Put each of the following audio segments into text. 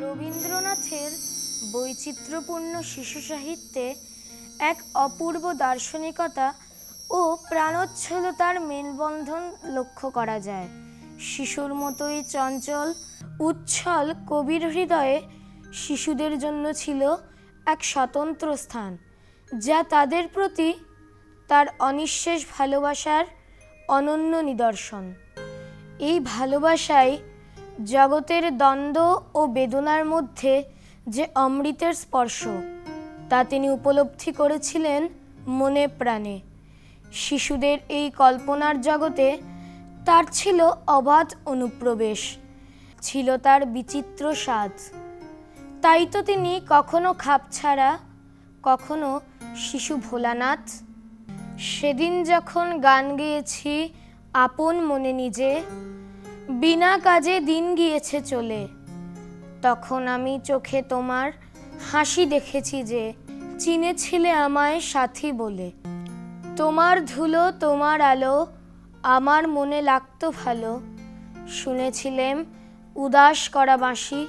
রবীন্দ্রনাথের বৈচিত্র্যপূর্ণ শিশু সাহিত্যে এক অপূর্ব দার্শনিকতা ও প্রাণোচ্ছলতার মেলবন্ধন লক্ষ্য করা যায়। শিশুর মতোই চঞ্চল উচ্ছল কবির হৃদয়ে শিশুদের জন্য ছিল এক স্বতন্ত্র স্থান, যা তাদের প্রতি তার অনিঃশেষ ভালোবাসার অনন্য নিদর্শন। এই ভালোবাসায় জগতের দ্বন্দ্ব ও বেদনার মধ্যে যে অমৃতের স্পর্শ, তা তিনি উপলব্ধি করেছিলেন মনে প্রাণে। শিশুদের এই কল্পনার জগতে তার ছিল অবাধ অনুপ্রবেশ, ছিল তার বিচিত্র স্বাদ। তাই তো তিনি কখনো খাপছাড়া, কখনো শিশু ভোলানাথ। সেদিন যখন গান গেয়েছি আপন মনে নিজে, বিনা কাজে দিন গিয়েছে চলে, তখন আমি চোখে তোমার হাসি দেখেছি যে চিনেছিলে আমায় সাথী বলে। তোমার ধুলো তোমার আলো আমার মনে লাগতো ভালো, শুনেছিলেম উদাস করা বাঁশি।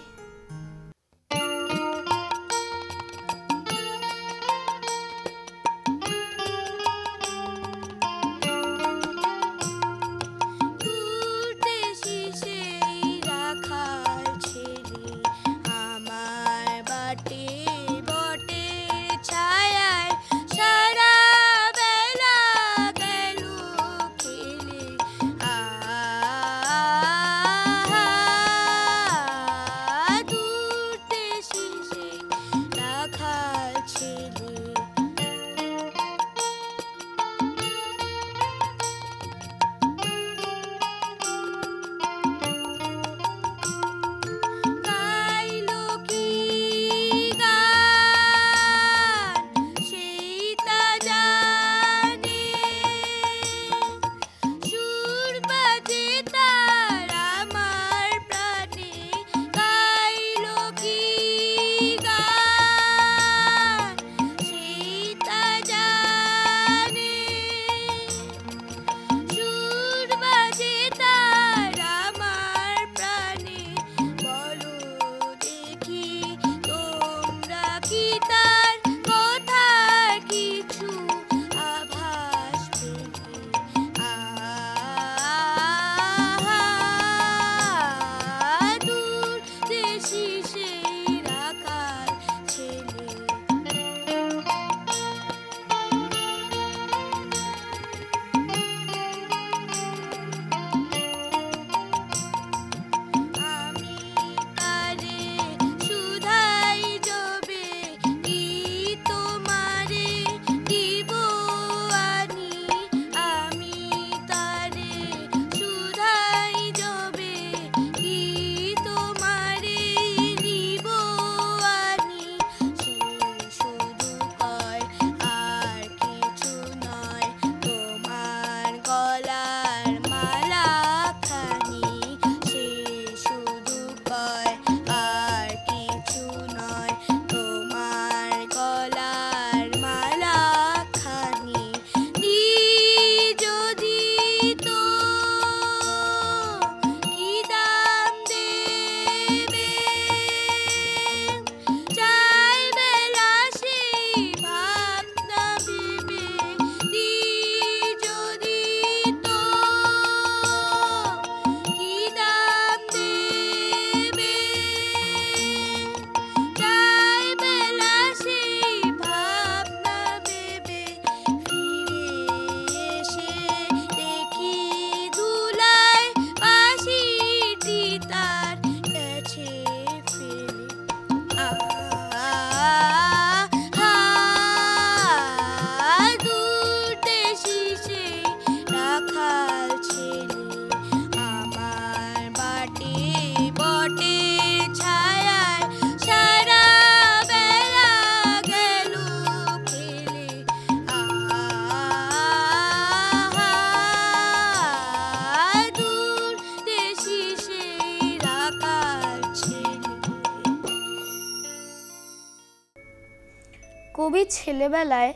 কবি ছেলেবেলায়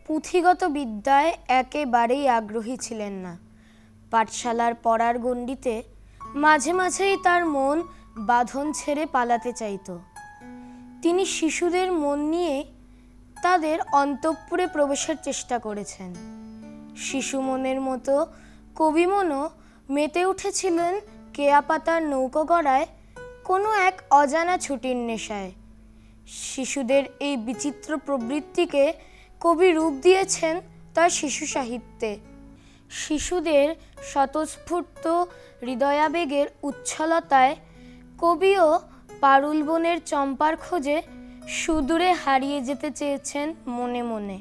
পুঁথিগত বিদ্যায় একেবারেই আগ্রহী ছিলেন না। পাঠশালার পড়ার গণ্ডিতে মাঝে মাঝেই তার মন বাঁধন ছেড়ে পালাতে চাইত। তিনি শিশুদের মন নিয়ে তাদের অন্তঃপুরে প্রবেশের চেষ্টা করেছেন। শিশু মনের মতো কবি মনও মেতে উঠেছিলেন কেয়া পাতার নৌকো গড়ায় কোনো এক অজানা ছুটির নেশায়। শিশুদের এই বিচিত্র প্রবৃত্তিকে কবি রূপ দিয়েছেন তার শিশু সাহিত্যে। শিশুদের স্বতঃস্ফূর্ত হৃদয়াবেগের উচ্ছলতায় কবিও পারুল বনের চম্পার খোঁজে সুদূরে হারিয়ে যেতে চেয়েছেন মনে মনে।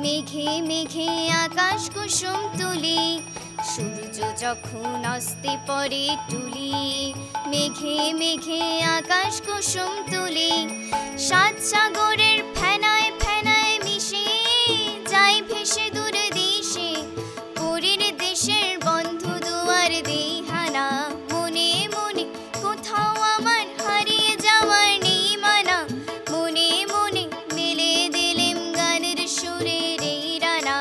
মেঘে মেঘে আকাশ কুসুম তুলি, সূর্য যখন অস্তে পড়ে তুলি, মেঘে মেঘে আকাশ কুসুম তুলি, সাত সাগরের ফেনায় ফেনায় মিশে যাই ভেসে দূর দেশে, পরীর দেশের বন্ধু দুয়ার দেহানা, মনে মনে কোথাও আমার হারিয়ে যাওয়ার নেই মানা, মনে মনে মেলে দিলেম গানের সুরের এই রানা,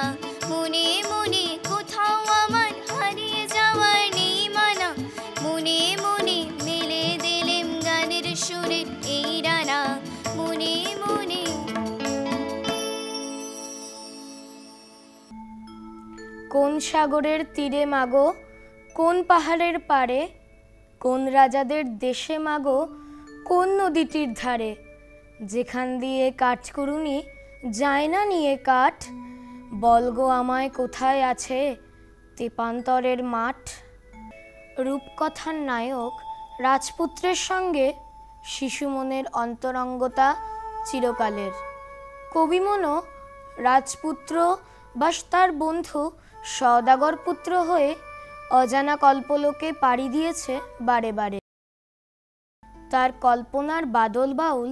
মনে মনে কোথাও আমার হারিয়ে যাওয়ার নেই মানা, মনে মনে মেলে দিলেম গানের সুরের এই রানা, মনে মনে। কোন সাগরের তীরে মাগো, কোন পাহাড়ের পারে, কোন রাজাদের দেশে মাগো, কোন নদীটির ধারে, যেখান দিয়ে কাঠকুড়ুনি যায় না নিয়ে কাঠ, বলগো আমায় কোথায় আছে তেপান্তরের মাঠ। রূপকথার নায়ক রাজপুত্রের সঙ্গে শিশু মনের অন্তরঙ্গতা চিরকালের। কবিমনও রাজপুত্র বা তার বন্ধু সওদাগর পুত্র হয়ে অজানা কল্পলোকে পাড়ি দিয়েছে বারে বারে। তার কল্পনার বাদল বাউল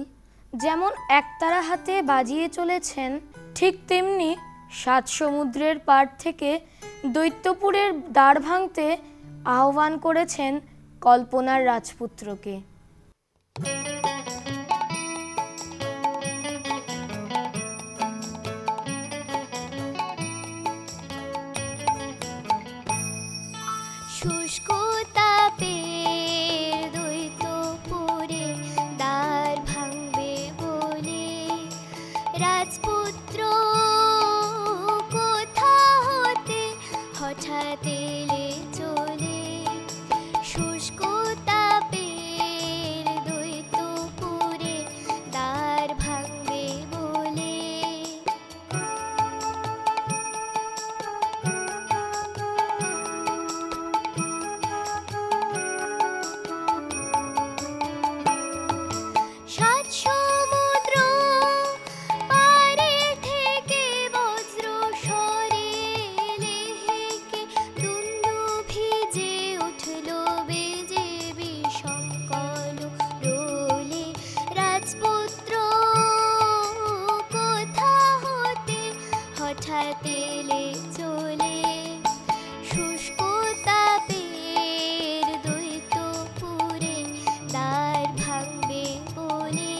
যেমন একতারা হাতে বাজিয়ে চলেছেন, ঠিক তেমনি সাত সমুদ্রের পাড় থেকে দৈত্যপুরের দ্বার ভাঙতে আহ্বান করেছেন কল্পনার রাজপুত্রকে। শুষ্ক তাপের দৈত্যপুরে দ্বার ভাঙবে বলে রাজপুত্র কোথা হতে হঠাৎ এলে চলে, শুষ্ক তাপের দৈত্যপুরে দ্বার ভাঙবে বলে। তেলে চলে শুষ্ক তাপের দ্বৈত পুরে দ্বার ভাঙবে বলে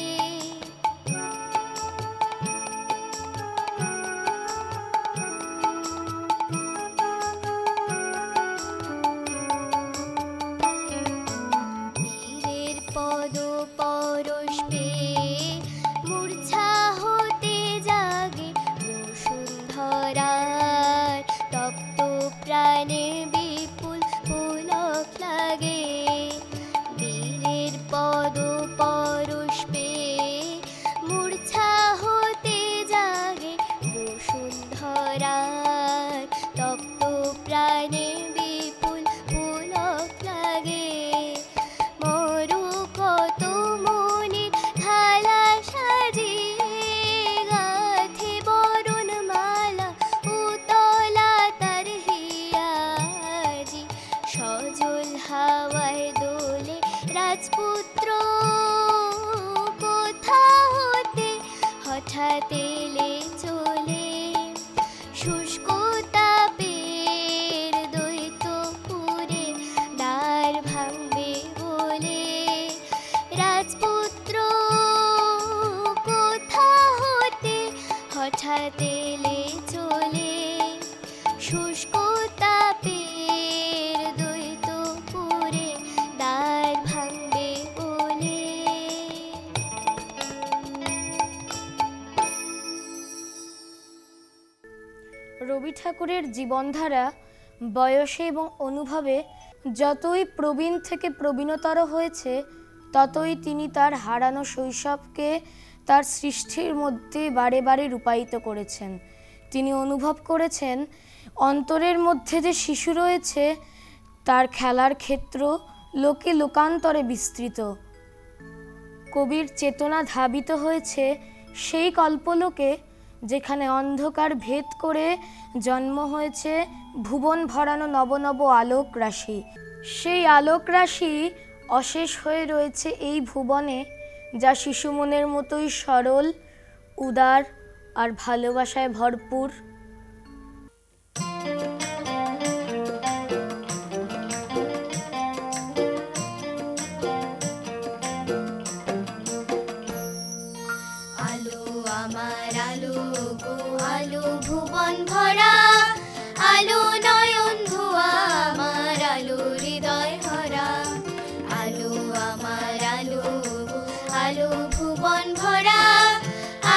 বীরের পদ পরশ পেয়ে মূর্ছা হতে জাগে বসুন্ধরার তপ্ত প্রাণে বিপুল পুলক লাগে বীরের পদ পরশ পেয়ে মূর্ছা হতে জাগে বসুন্ধরার তপ্ত প্রাণে বিপুল পুলক লাগে মরু কত মনির থালা সাজিয়ে গাঁথে বরণ মালা উতলা তার হিয়াজি সজল হাওয়ায় দোলে রাজপুত্র কোথা হতে হঠাৎ এলে চলে শুষ্ক তাপের দ্বৈত পুরে দ্বার ভাঙবে বলে রাজপুত্র কোথা হতে হঠাৎ এলে চলে শুষ্ক তাপের দ্বৈত পুরে দ্বার ভাঙবে বলে রবি ঠাকুরের জীবনধারা বয়সে এবং অনুভবে যতই প্রবীণ থেকে প্রবীণতর হয়েছে ততই তিনি তার হারানো শৈশবকে তার সৃষ্টির মধ্যে বারে বারে রূপায়িত করেছেন। তিনি অনুভব করেছেন অন্তরের মধ্যে যে শিশু রয়েছে তার খেলার ক্ষেত্র লোকে লোকান্তরে বিস্তৃত। কবির চেতনা ধাবিত হয়েছে সেই কল্পলোকে যেখানে অন্ধকার ভেদ করে জন্ম হয়েছে ভুবন ভরানো নব নব আলোক রাশি। সেই আলোক রাশি অশেষ হয়ে রয়েছে এই ভুবনে, যা শিশু মনের মতোই সরল, উদার আর ভালোবাসায় ভরপুর। আলো আমার আলো গো আলো ভুবন ভরা আলো নয়ন ধোয়া আমার আলো হৃদয় ভরা আলো আমার আলো গো আলো ভুবন ভরা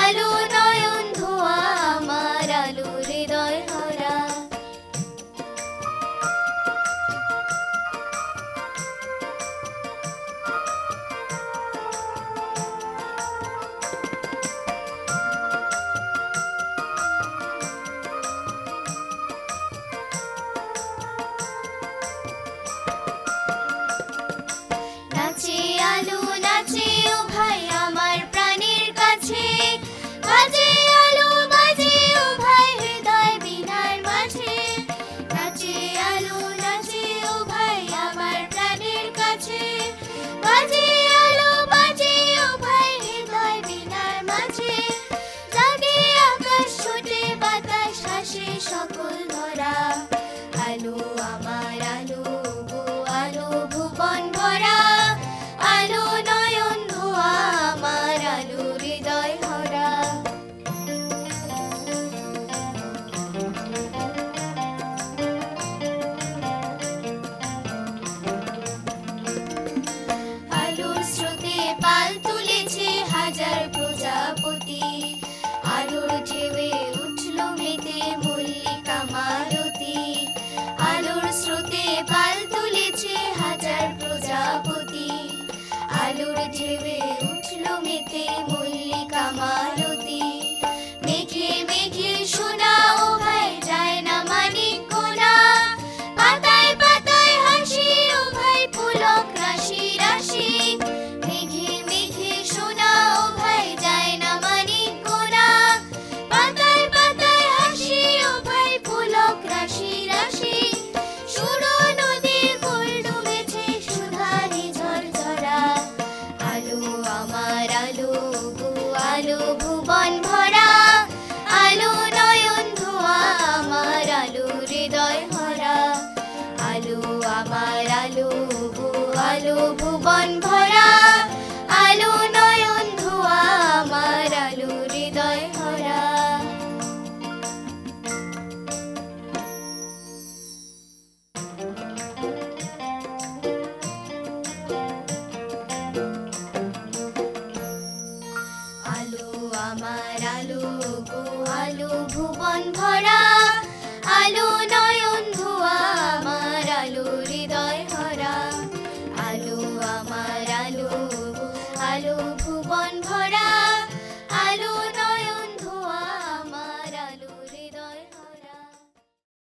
আলো নয়ন ধোয়া আমার আলো হৃদয় ভরা নাচে আলো নাচে ও ভাই আমার প্রাণের কাছে বাজে আলো বাজে ও ভাই হৃদয় বিনার মাঝে নাচে আলো নাচে ও ভাই আমার প্রাণের কাছে বাজে আলো বাজে ও ভাই হৃদয় বিনার মাঝে জাগে আকাশ ছোটে বাতাস হাসে সকল ধরা আলো আমার আলো গো আলো ভুবন ভরা আলো নয়ন ধোয়া আমার আলো হৃদয় ভরা আলোর স্রোতে পাল তুলেছে হাজার প্রজাপতি আলোর ঢেউয়ে উঠল মেতে মল্লিকা মালা আলো ভুবন ভরা